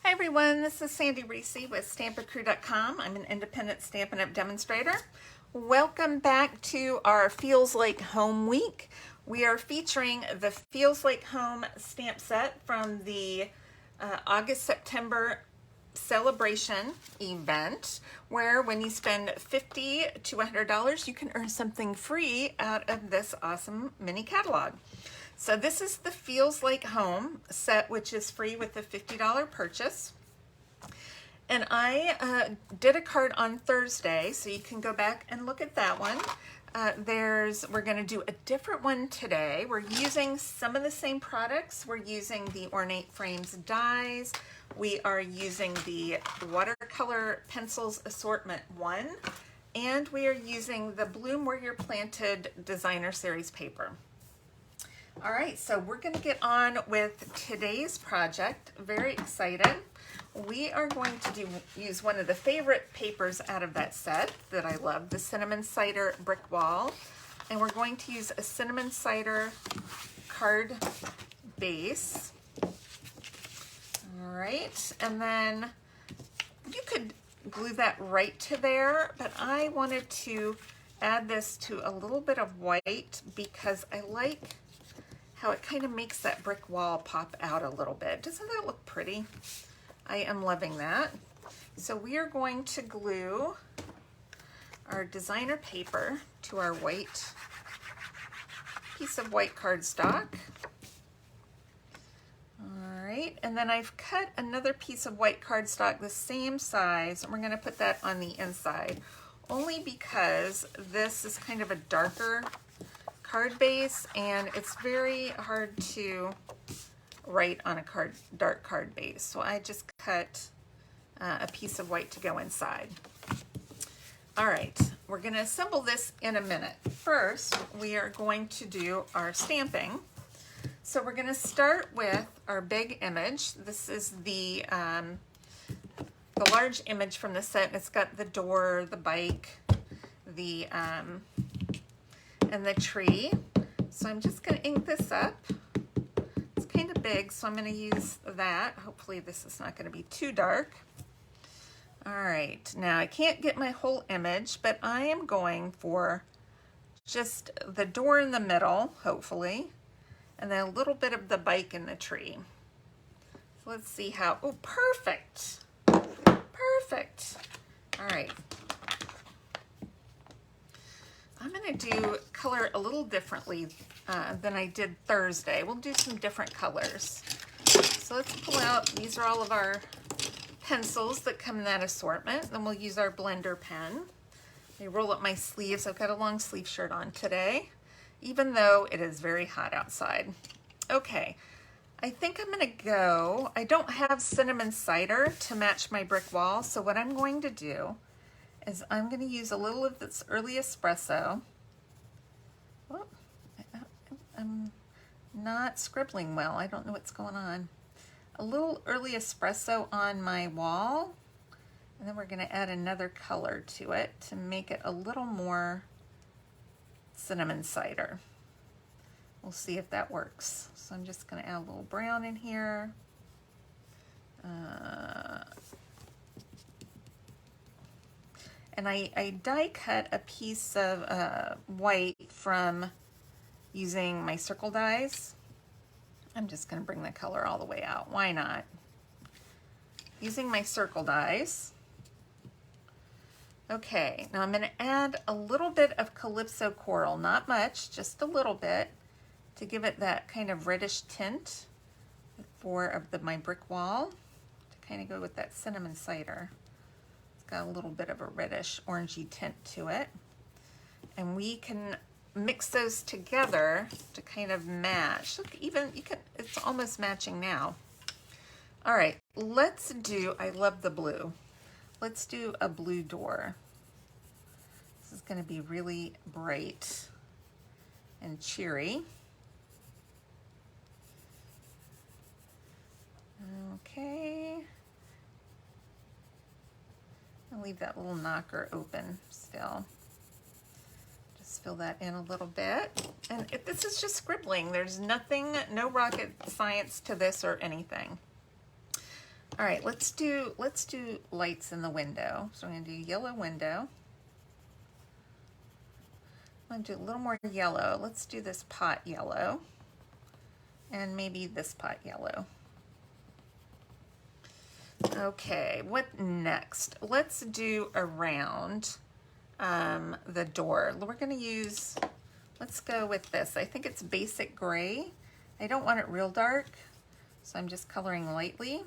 Hi everyone, this is Sandy Reese with StampACrew.com. I'm an independent Stampin' Up! Demonstrator. Welcome back to our Feels Like Home week. We are featuring the Feels Like Home stamp set from the August-September sale-a-bration event, where when you spend $50 to $100, you can earn something free out of this awesome mini catalog. So this is the Feels Like Home set, which is free with the $50 purchase. And I did a card on Thursday, so you can go back and look at that one. We're going to do a different one today. We're using some of the same products. We're using the Ornate Frames dies. We are using the watercolor pencils assortment 1. And we are using the Bloom Where You're Planted designer series paper. All right, so we're going to get on with today's project. Very excited. We are going to use one of the favorite papers out of that set that I love, the Cinnamon Cider Brick Wall. And we're going to use a Cinnamon Cider card base. All right, and then you could glue that right to there, but I wanted to add this to a little bit of white because I like how it kind of makes that brick wall pop out a little bit. Doesn't that look pretty? I am loving that. So we are going to glue our designer paper to our white piece of white cardstock. All right, and then I've cut another piece of white cardstock the same size, and we're going to put that on the inside, only because this is kind of a darker card base, and it's very hard to write on a dark card base. So I just cut a piece of white to go inside. All right, we're going to assemble this in a minute. First, we are going to do our stamping. So we're going to start with our big image. This is the large image from the set. It's got the door, the bike, the and the tree. So I'm just going to ink this up. It's kind of big, so I'm going to use that. Hopefully this is not going to be too dark. All right, now I can't get my whole image, but I am going for just the door in the middle, hopefully, and then a little bit of the bike and the tree. So let's see how, oh, perfect. Perfect. All right. I'm going to do color a little differently than I did Thursday. We'll do some different colors. So let's pull out, these are all of our pencils that come in that assortment. Then we'll use our blender pen. Let me roll up my sleeves. I've got a long sleeve shirt on today, even though it is very hot outside. Okay, I think I'm going to go, I don't have cinnamon cider to match my brick wall, so what I'm going to do is I'm going to use a little of this early espresso. Oh, I'm not scribbling well. I don't know what's going on. A little early espresso on my wall, and then we're going to add another color to it to make it a little more cinnamon cider. We'll see if that works. So I'm just going to add a little brown in here. And I die cut a piece of white from using my circle dies. I'm just going to bring the color all the way out. Why not? Using my circle dies. Okay, now I'm going to add a little bit of Calypso Coral, not much, just a little bit, to give it that kind of reddish tint for my brick wall, to kind of go with that cinnamon cider. Got a little bit of a reddish orangey tint to it, and we can mix those together to kind of match. Look, even it's almost matching now. All right, let's do, I love the blue. Let's do a blue door. This is going to be really bright and cheery. Okay. I'll leave that little knocker open still. Just fill that in a little bit. And this is just scribbling. There's nothing, no rocket science to this or anything. All right, let's do lights in the window. So I'm gonna do yellow window. I'm gonna do a little more yellow. Let's do this pot yellow. And maybe this pot yellow. Okay, what next? Let's do around the door. We're gonna use, let's go with this. I think it's basic gray. I don't want it real dark, so I'm just coloring lightly.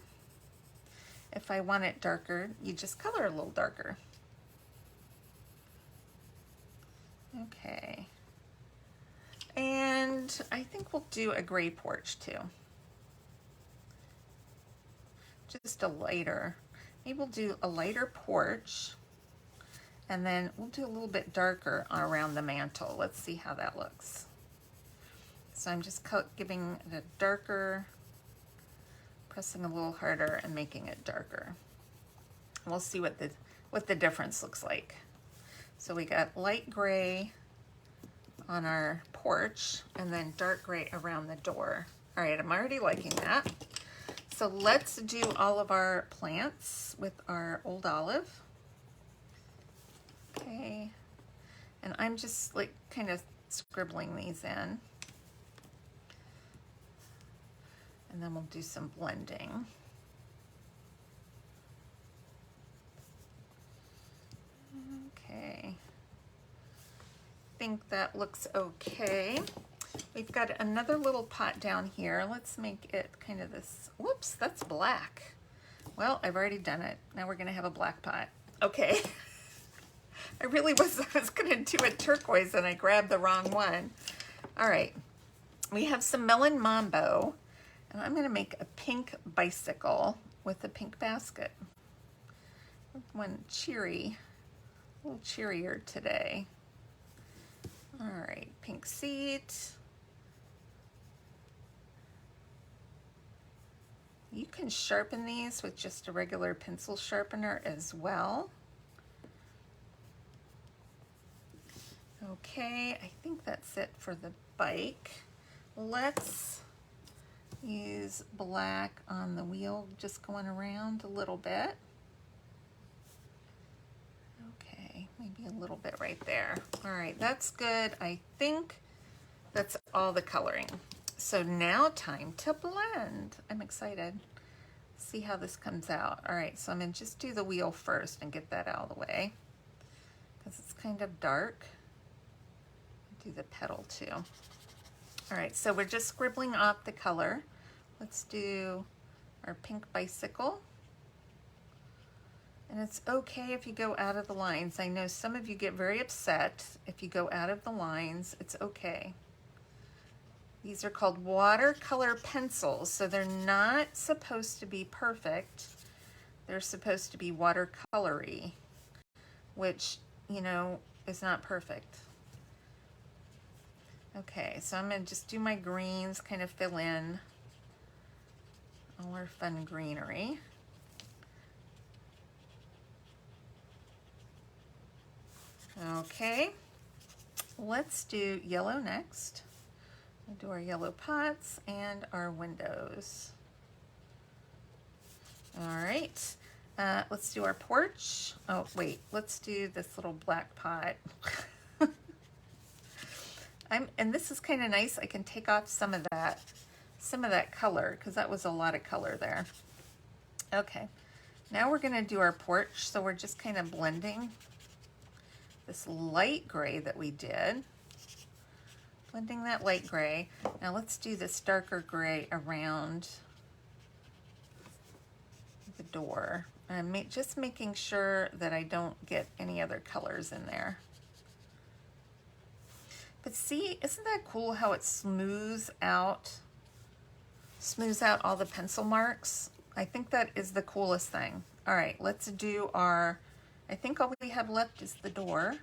If I want it darker, you just color a little darker. Okay. And I think we'll do a gray porch too. Just a lighter, maybe we'll do a lighter porch, and then we'll do a little bit darker around the mantle. Let's see how that looks. So I'm just giving it a darker, pressing a little harder and making it darker. We'll see what the difference looks like. So we got light gray on our porch and then dark gray around the door. All right, I'm already liking that. So let's do all of our plants with our old olive. Okay, and I'm just like kind of scribbling these in. And then we'll do some blending. Okay, I think that looks okay. We've got another little pot down here. Let's make it kind of this, whoops, that's black. Well, I've already done it. Now we're gonna have a black pot. Okay. I was gonna do a turquoise and I grabbed the wrong one. All right, we have some melon mambo, and I'm gonna make a pink bicycle with a pink basket. One cheery, a little cheerier today. All right, pink seat. You can sharpen these with just a regular pencil sharpener as well. Okay, I think that's it for the bike. Let's use black on the wheel, just going around a little bit. Okay, maybe a little bit right there. All right, that's good. I think that's all the coloring. So now time to blend. I'm excited. See how this comes out. All right, so I'm gonna just do the wheel first and get that out of the way because it's kind of dark. Do the petal too. All right, so we're just scribbling off the color. Let's do our pink bicycle. And it's okay if you go out of the lines. I know some of you get very upset if you go out of the lines. It's okay. These are called watercolor pencils, so they're not supposed to be perfect. They're supposed to be watercolory, which, you know, is not perfect. Okay, so I'm gonna just do my greens, kind of fill in all our fun greenery. Okay, let's do yellow next. We'll do our yellow pots and our windows. All right, let's do our porch. Oh wait, let's do this little black pot. And this is kind of nice. I can take off some of that color because that was a lot of color there. Okay, now we're gonna do our porch. So we're just kind of blending this light gray that we did. Blending that light gray. Now let's do this darker gray around the door. I'm just making sure that I don't get any other colors in there. But see, isn't that cool how it smooths out all the pencil marks? I think that is the coolest thing. All right, let's do our, I think all we have left is the door.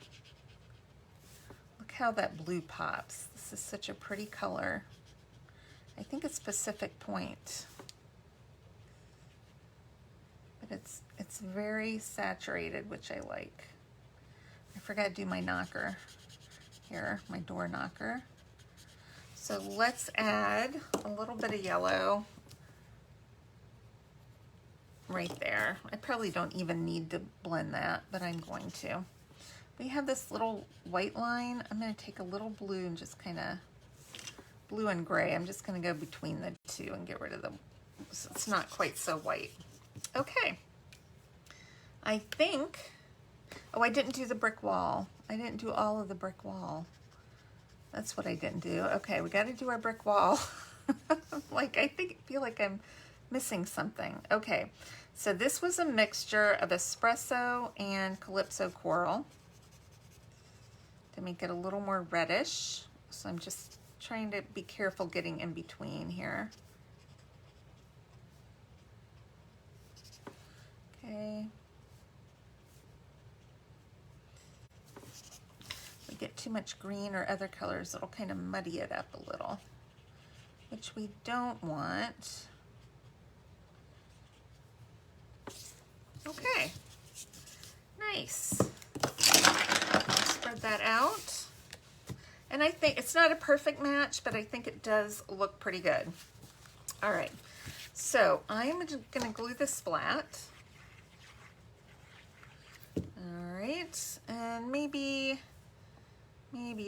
Look how that blue pops. This is such a pretty color. I think it's Pacific Point. But it's very saturated, which I like. I forgot to do my knocker. Here, my door knocker. So let's add a little bit of yellow right there. I probably don't even need to blend that, but I'm going to. We have this little white line. I'm going to take a little blue and just kind of, blue and gray. I'm just going to go between the two and get rid of the, so it's not quite so white. Okay. I think, oh, I didn't do the brick wall. I didn't do all of the brick wall. That's what I didn't do. Okay, we got to do our brick wall. Like, feel like I'm missing something. Okay, so this was a mixture of espresso and Calypso coral to make it a little more reddish. So I'm just trying to be careful getting in between here. Okay. If we get too much green or other colors, it'll kind of muddy it up a little, which we don't want. Okay, nice. Spread that out. And I think it's not a perfect match, but I think it does look pretty good. All right, so I'm gonna glue this flat. All right, and maybe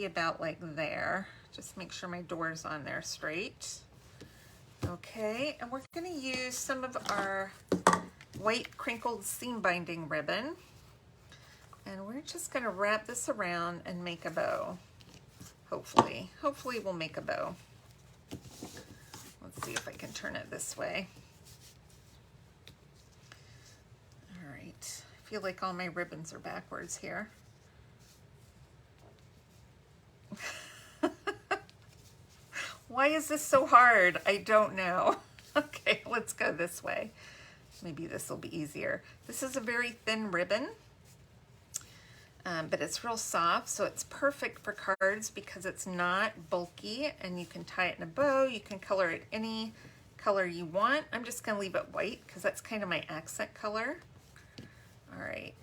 about like there. Just make sure my door's on there straight. Okay, and we're gonna use some of our white crinkled seam binding ribbon. And we're just gonna wrap this around and make a bow. Hopefully we'll make a bow. Let's see if I can turn it this way. All right, I feel like all my ribbons are backwards here. Why is this so hard? I don't know. Okay, let's go this way. Maybe this will be easier. This is a very thin ribbon, but it's real soft, so it's perfect for cards because it's not bulky, and you can tie it in a bow. You can color it any color you want. I'm just gonna leave it white because that's kind of my accent color. All right,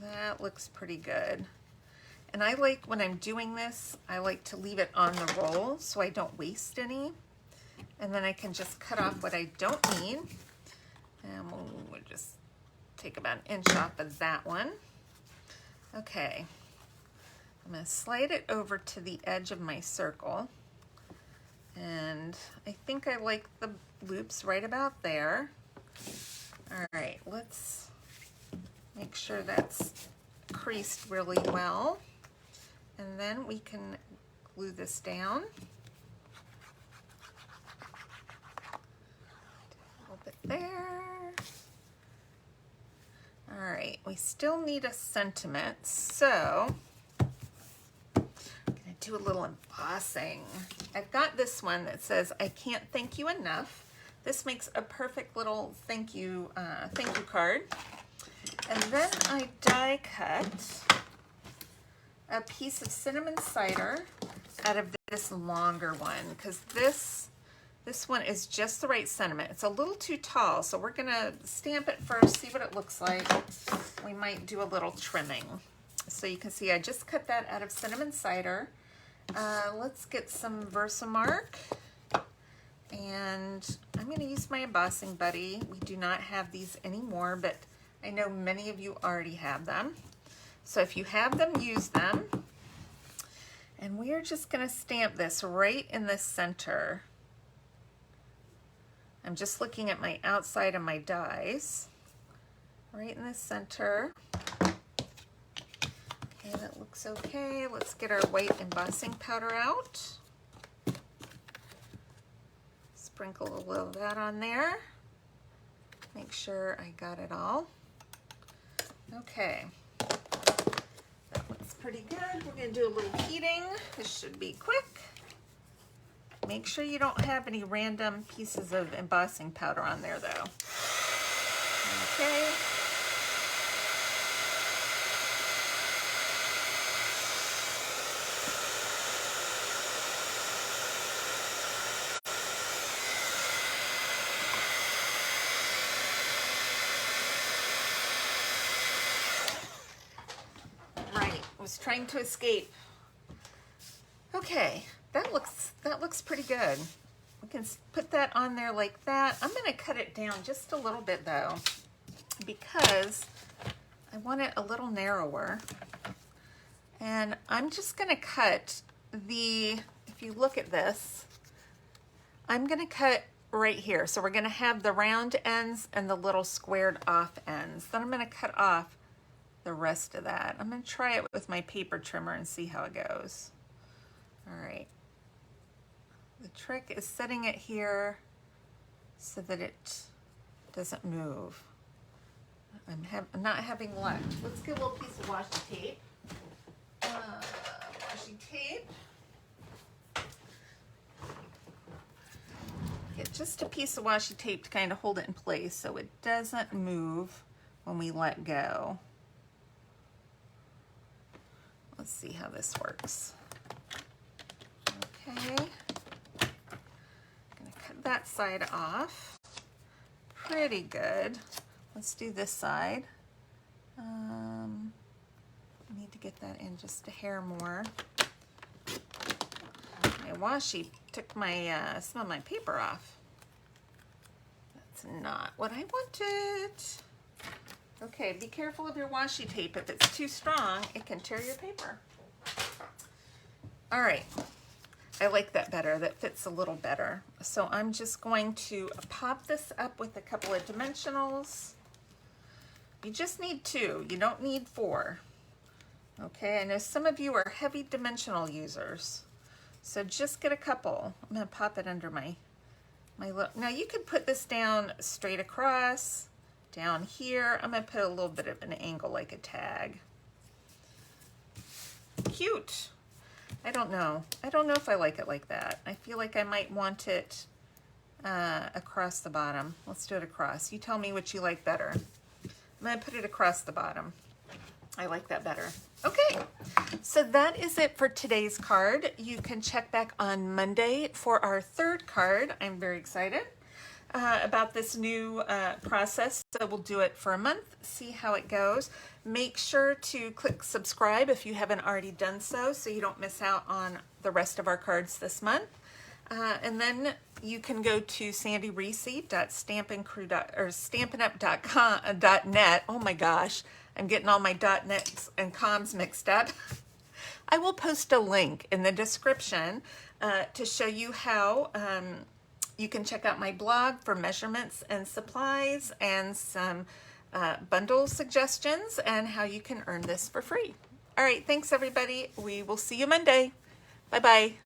that looks pretty good. And I like, when I'm doing this, I like to leave it on the roll so I don't waste any. And then I can just cut off what I don't need. And we'll just take about an inch off of that one. Okay, I'm gonna slide it over to the edge of my circle. And I think I like the loops right about there. All right, let's make sure that's creased really well. And then we can glue this down. A little bit there. All right, we still need a sentiment, so I'm gonna do a little embossing. I've got this one that says, "I can't thank you enough." This makes a perfect little thank you card. And then I die cut a piece of cinnamon cider out of this longer one, because this one is just the right sentiment. It's a little too tall, so we're gonna stamp it first, see what it looks like. We might do a little trimming. So you can see I just cut that out of cinnamon cider. Let's get some Versamark, and I'm gonna use my embossing buddy. We do not have these anymore, but I know many of you already have them. So if you have them, use them. And we are just gonna stamp this right in the center. I'm just looking at my outside of my dies. Right in the center. Okay, that looks okay. Let's get our white embossing powder out. Sprinkle a little of that on there. Make sure I got it all. Okay. Pretty good. We're going to do a little heating. This should be quick. Make sure you don't have any random pieces of embossing powder on there though. Okay. Was trying to escape. Okay, that looks pretty good. We can put that on there like that. I'm going to cut it down just a little bit though. because I want it a little narrower. And I'm just going to cut if you look at this, I'm going to cut right here. So we're going to have the round ends and the little squared off ends. Then I'm going to cut off the rest of that. I'm going to try it with my paper trimmer and see how it goes. All right. The trick is setting it here so that it doesn't move. I'm not having luck. Let's get a little piece of washi tape. Washi tape. Get just a piece of washi tape to kind of hold it in place so it doesn't move when we let go. Let's see how this works. Okay. Gonna cut that side off. Pretty good. Let's do this side. Need to get that in just a hair more. My washi took my some of my paper off. That's not what I wanted. Okay, be careful of your washi tape. If it's too strong, it can tear your paper. All right, I like that better. That fits a little better. So I'm just going to pop this up with a couple of dimensionals. You just need 2, you don't need 4. Okay, I know some of you are heavy dimensional users, so just get a couple. I'm gonna pop it under my now you could put this down straight across, down here. I'm gonna put a little bit of an angle like a tag. Cute. I don't know if I like it like that. I feel like I might want it across the bottom. Let's do it across. You tell me what you like better. I'm gonna put it across the bottom. I like that better. Okay, so that is it for today's card. You can check back on Monday for our 3rd card. I'm very excited about this new process. So we'll do it for a month, see how it goes. Make sure to click subscribe if you haven't already done so you don't miss out on the rest of our cards this month. And then you can go to sandyreese.stampinup.net. Oh my gosh, I'm getting all my .nets and coms mixed up. I will post a link in the description to show you how you can check out my blog for measurements and supplies and some bundle suggestions and how you can earn this for free. All right, thanks everybody. We will see you Monday. Bye-bye.